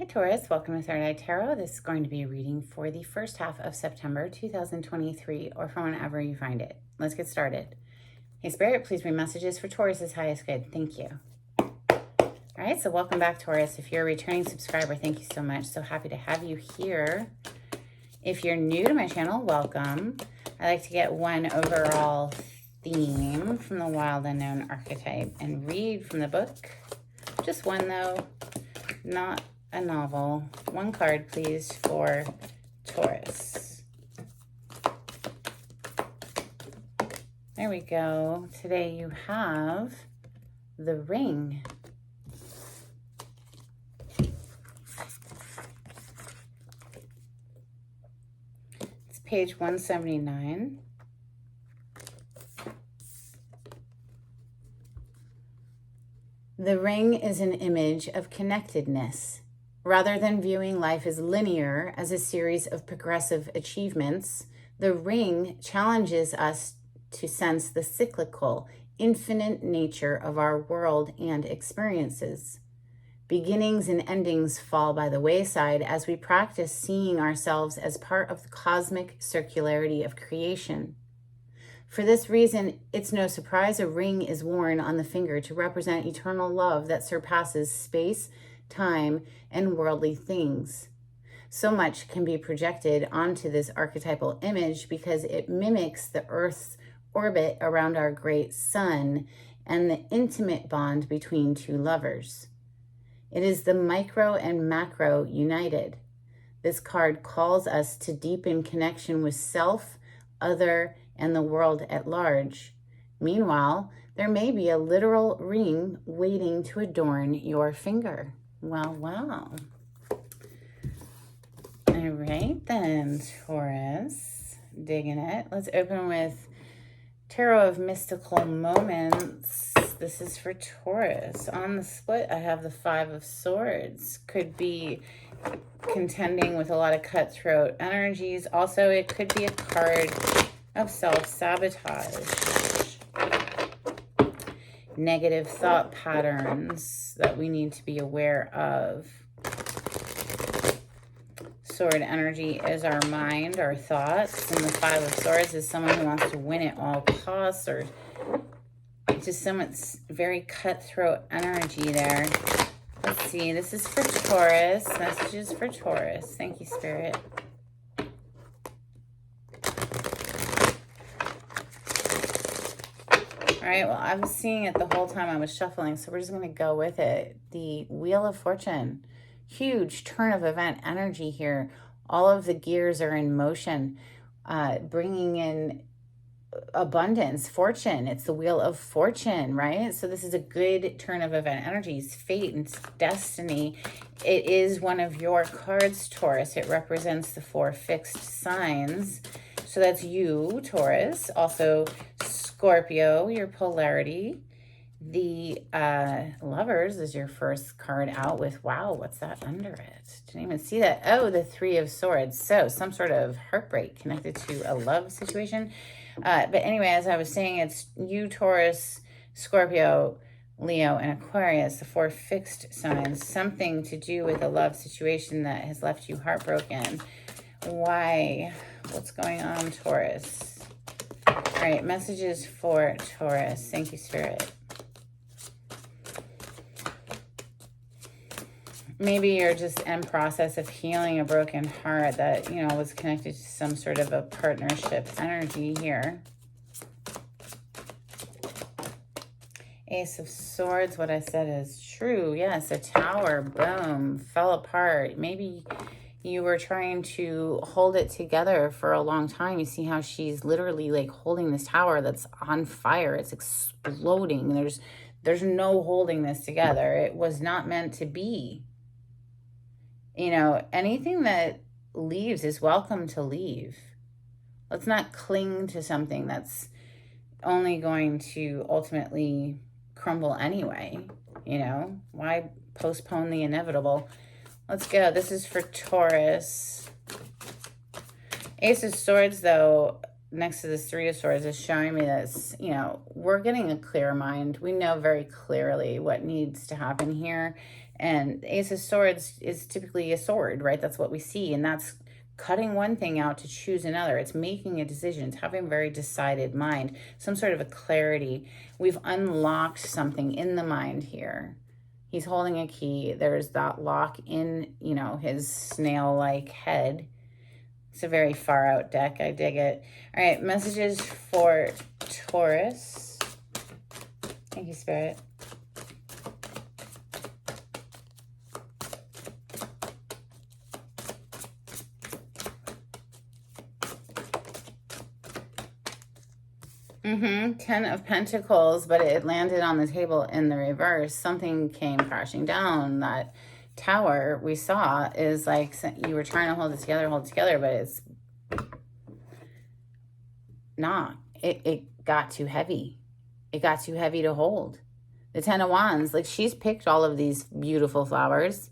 Hi Taurus, welcome to Third Eye Tarot. This is going to be a reading for the first half of September 2023 or from whenever you find it. Let's get started. Hey Spirit, please read messages for Taurus's highest good. Thank you. All right, so welcome back Taurus. If you're a returning subscriber, thank you so much. So happy to have you here. If you're new to my channel, welcome. I like to get one overall theme from the Wild Unknown archetype and read from the book. Just one though, not a novel. One card, please, for Taurus. There we go. Today you have the Ring. It's page 179. The ring is an image of connectedness. Rather than viewing life as linear, as a series of progressive achievements, the ring challenges us to sense the cyclical, infinite nature of our world and experiences. Beginnings and endings fall by the wayside as we practice seeing ourselves as part of the cosmic circularity of creation. For this reason, it's no surprise a ring is worn on the finger to represent eternal love that surpasses space, time, and worldly things. So much can be projected onto this archetypal image because it mimics the Earth's orbit around our great sun and the intimate bond between two lovers. It is the micro and macro united. This card calls us to deepen connection with self, other, and the world at large. Meanwhile, there may be a literal ring waiting to adorn your finger. Well, wow. All right then, Taurus. Digging it. Let's open with Tarot of Mystical Moments. This is for Taurus. On the split, I have the Five of Swords. Could be contending with a lot of cutthroat energies. Also, it could be a card of self-sabotage. Negative thought patterns that we need to be aware of. Sword energy is our mind, our thoughts, and the Five of Swords is someone who wants to win at all costs, or just someone's very cutthroat energy there. Let's see, this is for Taurus. Messages for Taurus. Thank you, Spirit. All right, well, I was seeing it the whole time I was shuffling, so we're just going to go with it. The Wheel of Fortune. Huge turn of event energy here. All of the gears are in motion, bringing in abundance, fortune. It's the Wheel of Fortune, right? So this is a good turn of event energy. It's fate and destiny. It is one of your cards, Taurus. It represents the 4 fixed signs. So that's you, Taurus. Also, Scorpio, your polarity. The Lovers is your first card out with, wow, what's that under it? Didn't even see that. Oh, the Three of Swords. So some sort of heartbreak connected to a love situation. But anyway, as I was saying, it's you, Taurus, Scorpio, Leo, and Aquarius, the 4 fixed signs. Something to do with a love situation that has left you heartbroken. Why? What's going on, Taurus? All right, messages for Taurus. Thank you, Spirit. Maybe you're just in process of healing a broken heart that, you know, was connected to some sort of a partnership energy here. Ace of Swords, what I said is true. Yes, a tower, boom, fell apart. Maybe you were trying to hold it together for a long time. You see how she's literally like holding this tower that's on fire. It's exploding. There's no holding this together. It was not meant to be. You know, anything that leaves is welcome to leave. Let's not cling to something that's only going to ultimately crumble anyway. You know, why postpone the inevitable? Let's go. This is for Taurus. Ace of Swords, though, next to this Three of Swords is showing me this, you know, we're getting a clear mind. We know very clearly what needs to happen here. And the Ace of Swords is typically a sword, right? That's what we see. And that's cutting one thing out to choose another. It's making a decision. It's having a very decided mind, some sort of a clarity. We've unlocked something in the mind here. He's holding a key. There's that lock in, you know, his snail-like head. It's a very far out deck. I dig it. All right, messages for Taurus. Thank you, Spirit. Ten of Pentacles, but it landed on the table in the reverse. Something came crashing down. That tower we saw is like you were trying to hold it together, but it's not. It got too heavy. It got too heavy to hold. The Ten of Wands, like she's picked all of these beautiful flowers.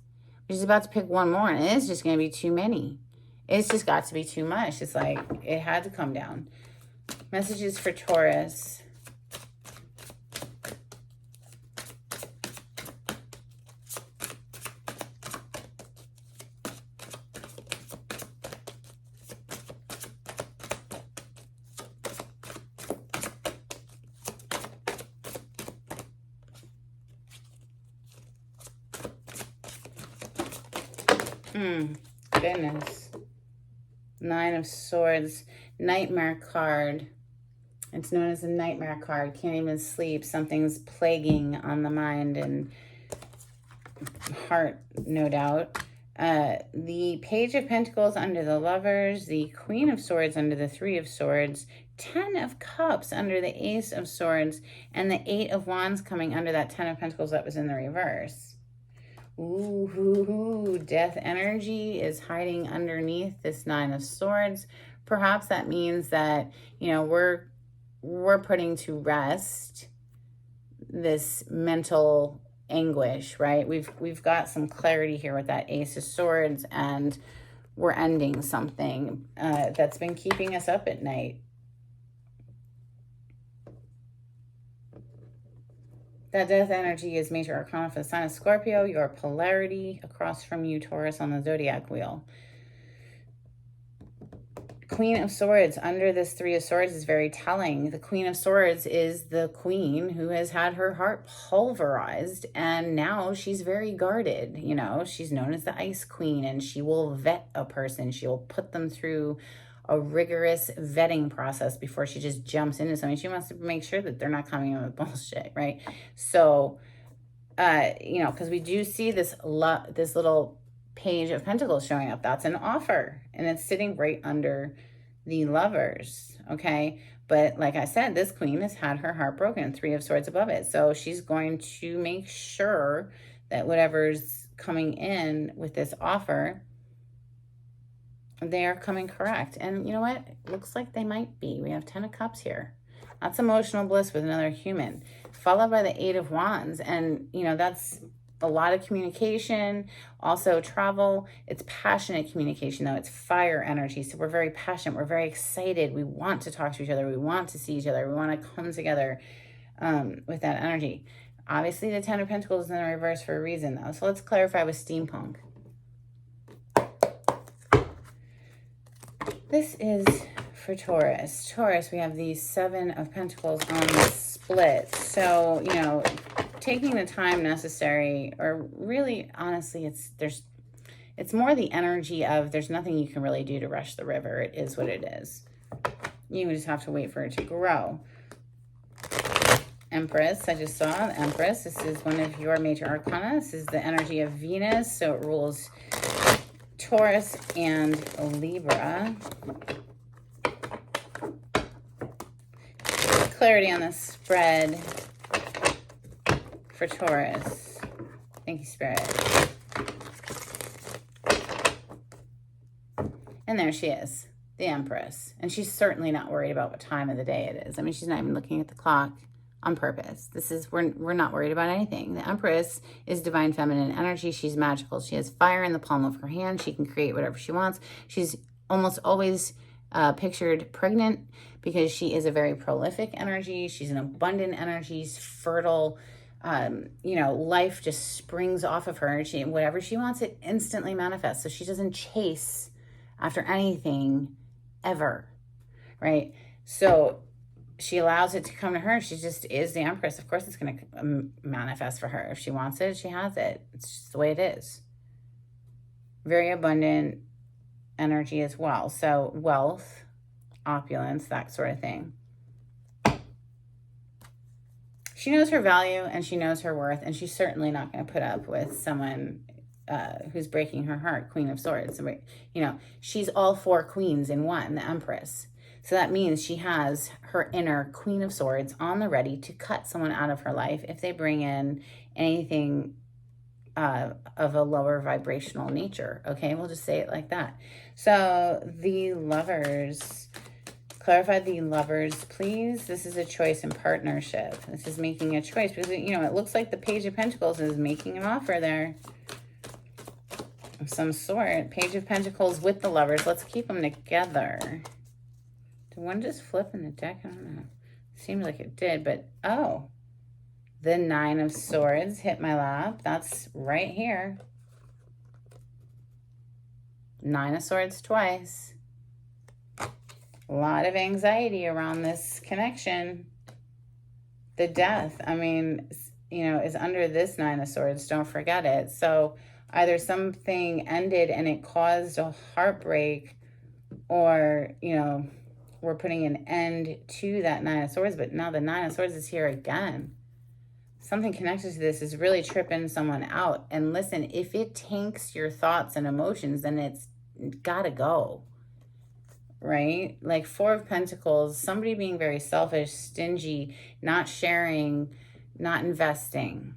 She's about to pick one more, and it's just going to be too many. It's just got to be too much. It's like it had to come down. Messages for Taurus. Goodness. Nine of Swords. Nightmare card. It's known as a nightmare card. Can't even sleep. Something's plaguing on the mind and heart, no doubt. The Page of Pentacles under the Lovers. The Queen of Swords under the Three of Swords. 10 of Cups under the Ace of Swords. And the 8 of Wands coming under that 10 of Pentacles that was in the reverse. Ooh, death energy is hiding underneath this 9 of Swords. Perhaps that means that, you know, we're putting to rest this mental anguish, right? We've got some clarity here with that Ace of Swords, and we're ending something that's been keeping us up at night. That death energy is major arcana for the sign of Scorpio, your polarity across from you, Taurus, on the zodiac wheel. Queen of Swords under this Three of Swords is very telling. The Queen of Swords is the queen who has had her heart pulverized, and now she's very guarded. You know, she's known as the Ice Queen, and she will vet a person. She'll put them through a rigorous vetting process before she just jumps into something. She wants to make sure that they're not coming in with bullshit, right? So, you know, because we do see this little Page of Pentacles showing up. That's an offer, and it's sitting right under the Lovers, okay? But like I said, this queen has had her heart broken, 3 of Swords above it. So she's going to make sure that whatever's coming in with this offer, they are coming correct. And you know what? It looks like they might be. We have 10 of Cups here. That's emotional bliss with another human, followed by the 8 of Wands. And, you know, that's a lot of communication, also travel. It's passionate communication, though. It's fire energy. So we're very passionate. We're very excited. We want to talk to each other. We want to see each other. We want to come together with that energy. Obviously, the 10 of Pentacles is in the reverse for a reason, though. So let's clarify with steampunk. This is for Taurus. Taurus, we have the 7 of Pentacles on the split. So, you know, taking the time necessary, or really, honestly, it's more the energy of there's nothing you can really do to rush the river. It is what it is. You just have to wait for it to grow. Empress, I just saw the Empress. This is one of your major arcana. This is the energy of Venus, so it rules Taurus and Libra. Clarity on the spread for Taurus. Thank you, Spirit. And there she is, the Empress. And she's certainly not worried about what time of the day it is. I mean, she's not even looking at the clock on purpose. We're not worried about anything. The Empress is divine feminine energy. She's magical. She has fire in the palm of her hand. She can create whatever she wants. She's almost always pictured pregnant because she is a very prolific energy. She's an abundant energy. She's fertile. You know, life just springs off of her. Whatever she wants, it instantly manifests. So she doesn't chase after anything ever, right? So she allows it to come to her. She just is the Empress. Of course, it's going to manifest for her. If she wants it, she has it. It's just the way it is. Very abundant energy as well. So wealth, opulence, that sort of thing. She knows her value and she knows her worth, and she's certainly not going to put up with someone who's breaking her heart. Queen of Swords. You know, she's all four queens in one, the Empress. So that means she has her inner Queen of Swords on the ready to cut someone out of her life if they bring in anything of a lower vibrational nature. Okay, we'll just say it like that. So the Lovers... Clarify the Lovers, please. This is a choice in partnership. This is making a choice because, you know, it looks like the Page of Pentacles is making an offer there of some sort. Page of Pentacles with the Lovers. Let's keep them together. Did one just flip in the deck? I don't know. Seems like it did, but oh. The Nine of Swords hit my lap. That's right here. Nine of Swords twice. A lot of anxiety around this connection. The Death, I mean, you know, is under this Nine of Swords. Don't forget it. So either something ended and it caused a heartbreak, or, you know, we're putting an end to that Nine of Swords, but now the Nine of Swords is here again. Something connected to this is really tripping someone out. And listen, if it tanks your thoughts and emotions, then it's gotta go. Right? Like Four of Pentacles, somebody being very selfish, stingy, not sharing, not investing,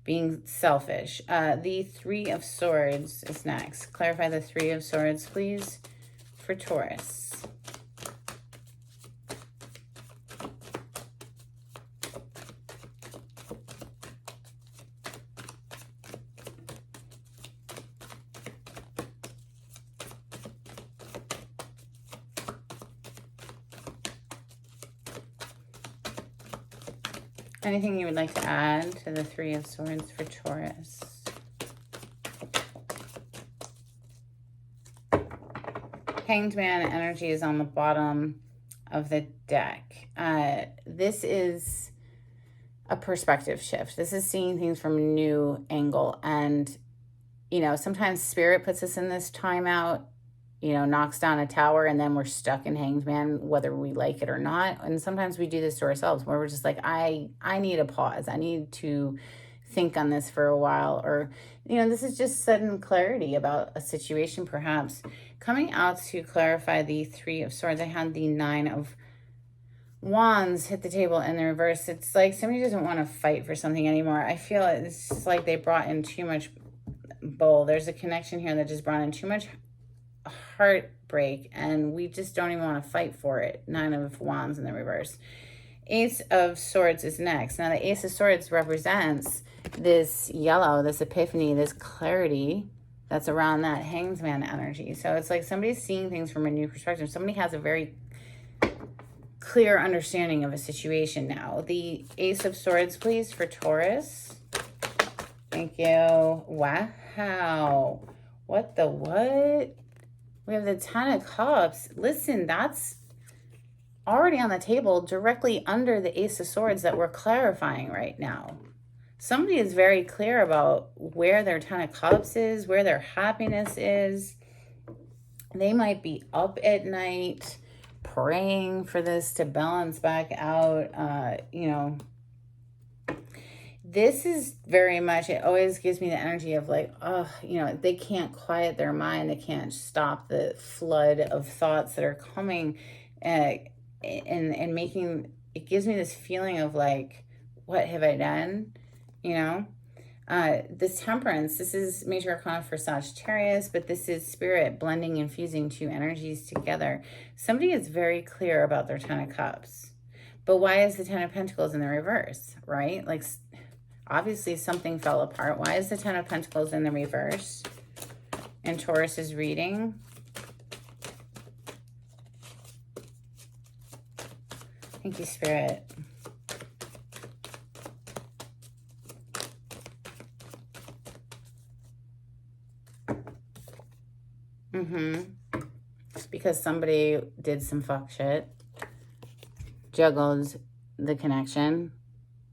being selfish. The Three of Swords is next. Clarify the Three of Swords, please, for Taurus. Anything you would like to add to the Three of Swords for Taurus? Hanged Man energy is on the bottom of the deck. This is a perspective shift. This is seeing things from a new angle. And, you know, sometimes Spirit puts us in this timeout, you know, knocks down a tower, and then we're stuck in Hanged Man, whether we like it or not. And sometimes we do this to ourselves, where we're just like, I need a pause. I need to think on this for a while. Or, you know, this is just sudden clarity about a situation, perhaps. Coming out to clarify the Three of Swords, I had the Nine of Wands hit the table in the reverse. It's like somebody doesn't want to fight for something anymore. I feel it's just like they brought in too much bull. There's a connection here that just brought in too much heartbreak, and we just don't even want to fight for it. Nine of Wands in the reverse. Ace of Swords is next. Now the Ace of Swords represents this yellow, this epiphany, this clarity that's around that Hanged Man energy. So it's like somebody's seeing things from a new perspective. Somebody has a very clear understanding of a situation now. The Ace of Swords, please, for Taurus. Thank you. Wow. What the what? We have the Ten of Cups. Listen, that's already on the table directly under the Ace of Swords that we're clarifying right now. Somebody is very clear about where their Ten of Cups is, where their happiness is. They might be up at night praying for this to balance back out. You know, this is very much, it always gives me the energy of like, oh, you know, they can't quiet their mind. They can't stop the flood of thoughts that are coming and making, it gives me this feeling of like, what have I done? You know, this Temperance, this is major arcana for Sagittarius, but this is Spirit blending and fusing two energies together. Somebody is very clear about their Ten of Cups, but why is the Ten of Pentacles in the reverse, right? Like, obviously something fell apart. Why is the Ten of Pentacles in the reverse in Taurus's reading? Thank you, Spirit. Because somebody did some fuck shit. Juggled the connection.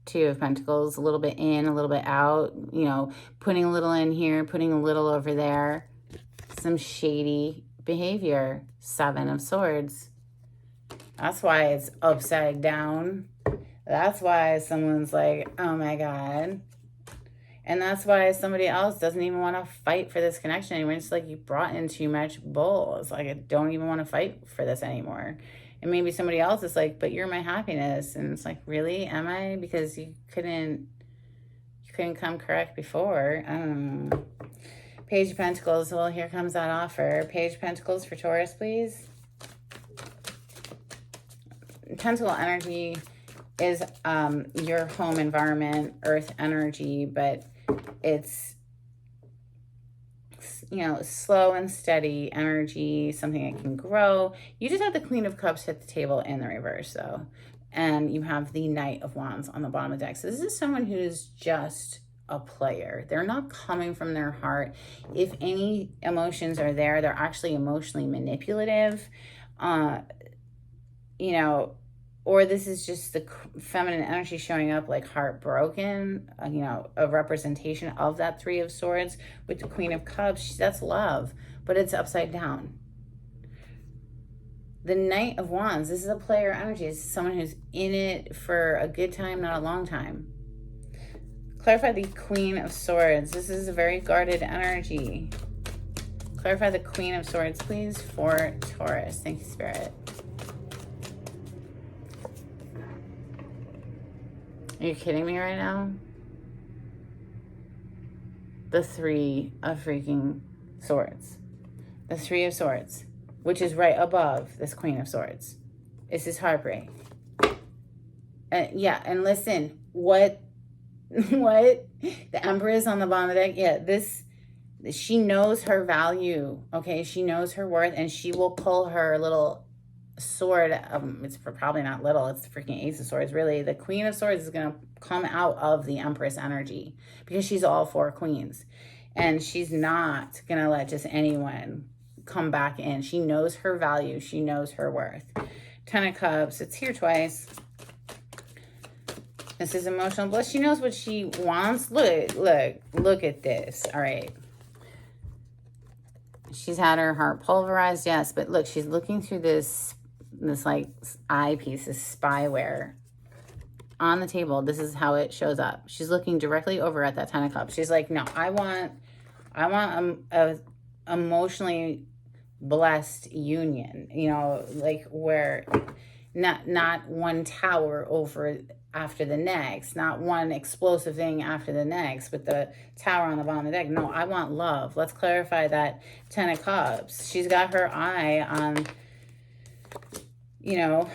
Two of Pentacles, a little bit in, a little bit out, you know, putting a little in here, putting a little over there. Some shady behavior. Seven of Swords. That's why it's upside down. That's why someone's like, oh my God. And that's why somebody else doesn't even want to fight for this connection anymore. It's like you brought in too much bull. It's like, I don't even want to fight for this anymore. And maybe somebody else is like, but you're my happiness. And it's like, really? Am I? Because you couldn't come correct before. I don't know. Page of Pentacles. Well, here comes that offer. Page of Pentacles for Taurus, please. Pentacle energy is your home environment, earth energy, but it's, you know, slow and steady energy, something that can grow. You just have the Queen of Cups at the table in the reverse, though. And you have the Knight of Wands on the bottom of the deck. So this is someone who's just a player. They're not coming from their heart. If any emotions are there, they're actually emotionally manipulative. You know, or this is just the feminine energy showing up like heartbroken, you know, a representation of that Three of Swords with the Queen of Cups. That's love, but it's upside down. The Knight of Wands, this is a player energy. This is someone who's in it for a good time, not a long time. Clarify the Queen of Swords. This is a very guarded energy. Clarify the Queen of Swords, please, for Taurus. Thank you, Spirit. Are you kidding me right now? The Three of freaking Swords. The Three of Swords, which is right above this Queen of Swords. This is heartbreak. Yeah, and listen, what? The Empress on the bottom of the deck? Yeah, she knows her value, okay? She knows her worth, and she will pull her little sword. It's probably not little, it's the freaking Ace of Swords, really. The Queen of Swords is going to come out of the Empress energy because she's all four queens, and she's not going to let just anyone come back in. She knows her value. She knows her worth. Ten of Cups, it's here twice. This is emotional bliss. She knows what she wants. Look at this. All right. She's had her heart pulverized, yes, but look, she's looking through this like eyepiece, this spyware on the table. This is how it shows up. She's looking directly over at that Ten of Cups. She's like, no, I want a emotionally blessed union, you know, like where not one tower over after the next, not one explosive thing after the next with the tower on the bottom of the deck. No, I want love. Let's clarify that Ten of Cups. She's got her eye on, you know,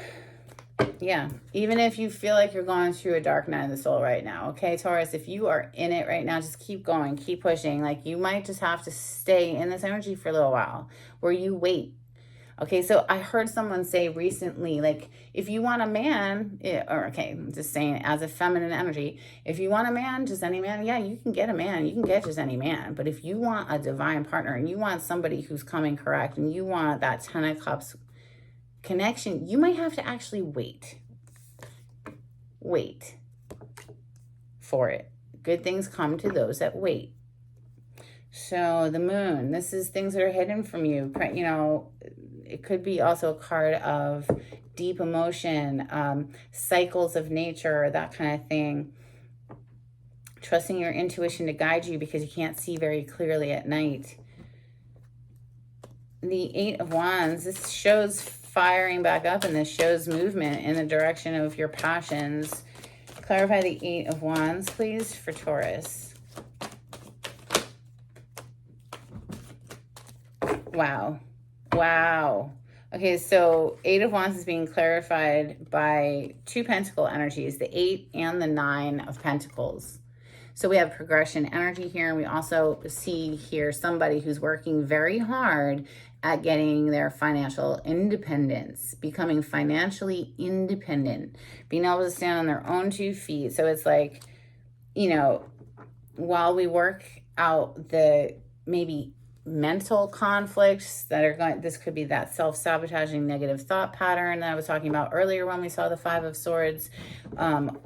yeah. Even if you feel like you're going through a dark night of the soul right now, okay, Taurus, if you are in it right now, just keep going, keep pushing. Like, you might just have to stay in this energy for a little while where you wait. Okay, so I heard someone say recently, like, if you want a man, or okay, I'm just saying as a feminine energy, if you want a man, just any man, yeah, you can get a man, you can get just any man. But if you want a divine partner and you want somebody who's coming correct and you want that Ten of Cups connection, you might have to actually wait for it. Good things come to those that wait. So the Moon, this is things that are hidden from you. You know, it could be also a card of deep emotion, cycles of nature, that kind of thing. Trusting your intuition to guide you because you can't see very clearly at night. The Eight of Wands, this shows firing back up, and this shows movement in the direction of your passions. Clarify the Eight of Wands, please, for Taurus. Wow. Okay, so Eight of Wands is being clarified by two pentacle energies, the 8 and the 9 of Pentacles. So we have progression energy here, and we also see here somebody who's working very hard at getting their financial independence, becoming financially independent, being able to stand on their own 2 feet. So it's like, you know, while we work out the maybe mental conflicts that are going, this could be that self-sabotaging negative thought pattern that I was talking about earlier when we saw the Five of Swords,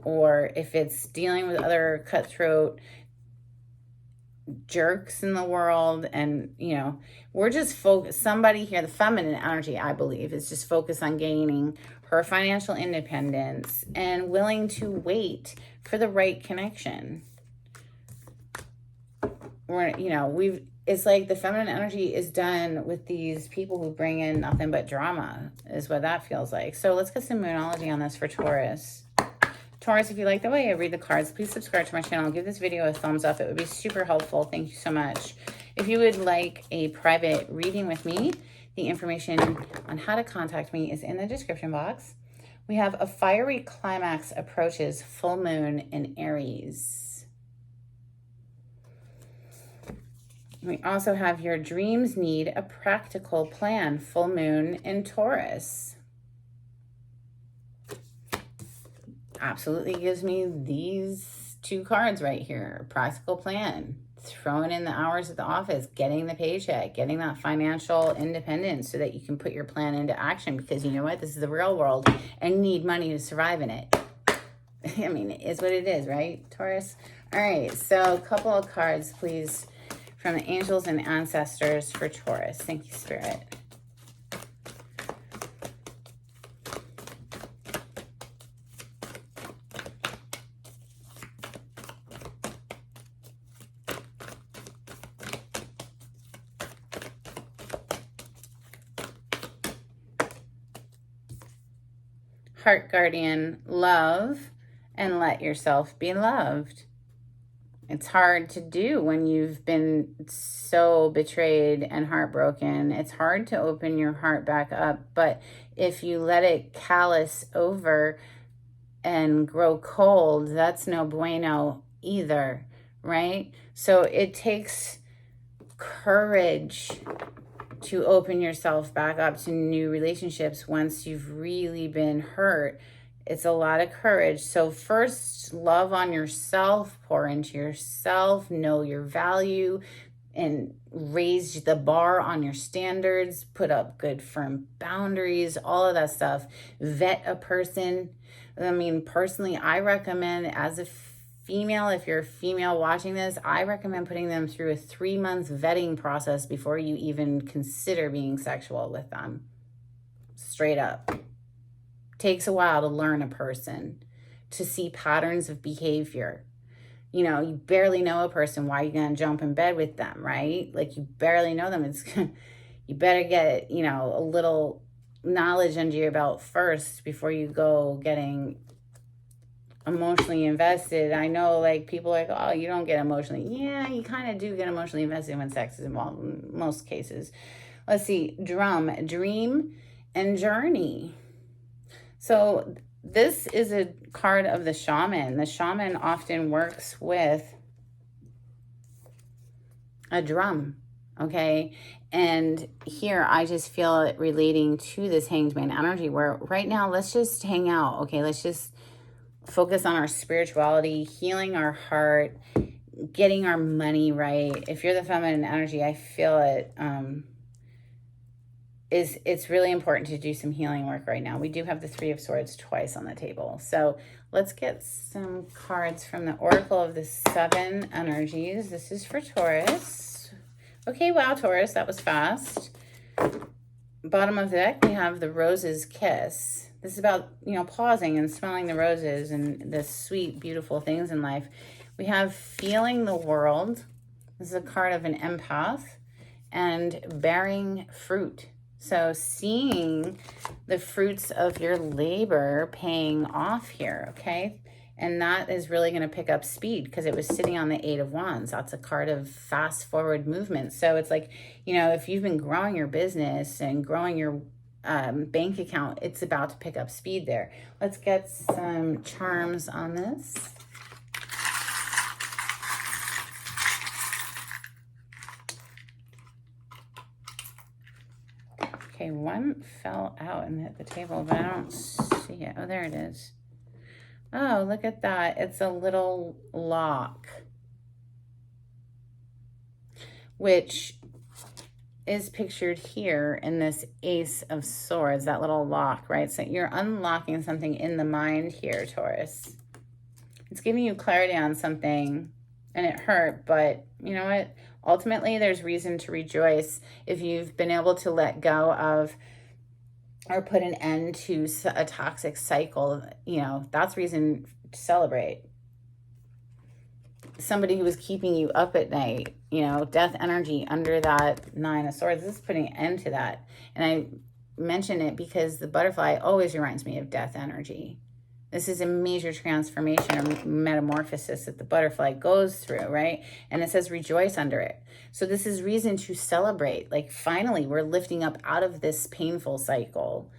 or if it's dealing with other cutthroat jerks in the world. And you know, we're just focused, somebody here, the feminine energy, I believe, is just focused on gaining her financial independence and willing to wait for the right connection. We're, you know, it's like the feminine energy is done with these people who bring in nothing but drama, is what that feels like. So let's get some moonology on this for Taurus. Taurus, if you like the way I read the cards, please subscribe to my channel. Give this video a thumbs up. It would be super helpful. Thank you so much. If you would like a private reading with me, the information on how to contact me is in the description box. We have a fiery climax approaches, full moon in Aries. We also have your dreams need a practical plan, full moon in Taurus. Absolutely gives me these two cards right here. Practical plan, throwing in the hours at the office, getting the paycheck, getting that financial independence so that you can put your plan into action, because you know what? This is the real world and you need money to survive in it. I mean, it is what it is, right, Taurus? All right, so a couple of cards, please, from the angels and ancestors for Taurus. Thank you, Spirit. Heart guardian, love and let yourself be loved. It's hard to do when you've been so betrayed and heartbroken. It's hard to open your heart back up, but if you let it callous over and grow cold, that's no bueno either, right? So it takes courage to open yourself back up to new relationships once you've really been hurt. It's a lot of courage. So first, love on yourself, pour into yourself, know your value, and raise the bar on your standards, put up good firm boundaries, all of that stuff. Vet a person. I mean, personally, I recommend, as a female, if you're a female watching this, I recommend putting them through a 3-month vetting process before you even consider being sexual with them. Straight up. Takes a while to learn a person, to see patterns of behavior. You know, you barely know a person. Why are you going to jump in bed with them, right? Like, you barely know them. It's you better get, you know, a little knowledge under your belt first before you go getting emotionally invested. I know, like, people are like, oh, you don't get emotionally. Yeah, you kind of do get emotionally invested when sex is involved in most cases. Let's see. Drum, dream, and journey. So this is a card of the shaman. The shaman often works with a drum, okay? And here I just feel it relating to this Hanged Man energy, where right now, let's just hang out, okay? Let's just focus on our spirituality, healing our heart, getting our money right. If you're the feminine energy, I feel it. It's really important to do some healing work right now. We do have the Three of Swords twice on the table. So let's get some cards from the Oracle of the Seven Energies. This is for Taurus. Okay, wow, Taurus, that was fast. Bottom of the deck, we have the Rose's Kiss. This is about, you know, pausing and smelling the roses and the sweet, beautiful things in life. We have Feeling the World. This is a card of an empath. And Bearing Fruit. So seeing the fruits of your labor paying off here, okay? And that is really going to pick up speed because it was sitting on the Eight of Wands. That's a card of fast forward movement. So it's like, you know, if you've been growing your business and growing your bank account, it's about to pick up speed there. Let's get some charms on this. Okay, one fell out and hit the table, but I don't see it. Oh, there it is. Oh, look at that. It's a little lock, which is pictured here in this Ace of Swords, that little lock, right? So you're unlocking something in the mind here, Taurus. It's giving you clarity on something, and it hurt, but you know what? Ultimately, there's reason to rejoice if you've been able to let go of or put an end to a toxic cycle. You know, that's reason to celebrate. Somebody who was keeping you up at night, you know, death energy under that Nine of Swords, this is putting an end to that. And I mention it because the butterfly always reminds me of death energy. This is a major transformation or metamorphosis that the butterfly goes through, right? And it says rejoice under it. So this is reason to celebrate. Like, finally, we're lifting up out of this painful cycle.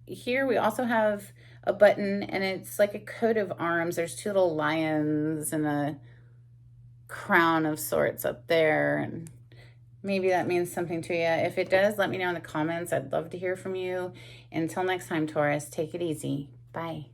Here we also have a button, and it's like a coat of arms. There's two little lions and a crown of sorts up there. And maybe that means something to you. If it does, let me know in the comments. I'd love to hear from you. Until next time, Taurus, take it easy. Bye.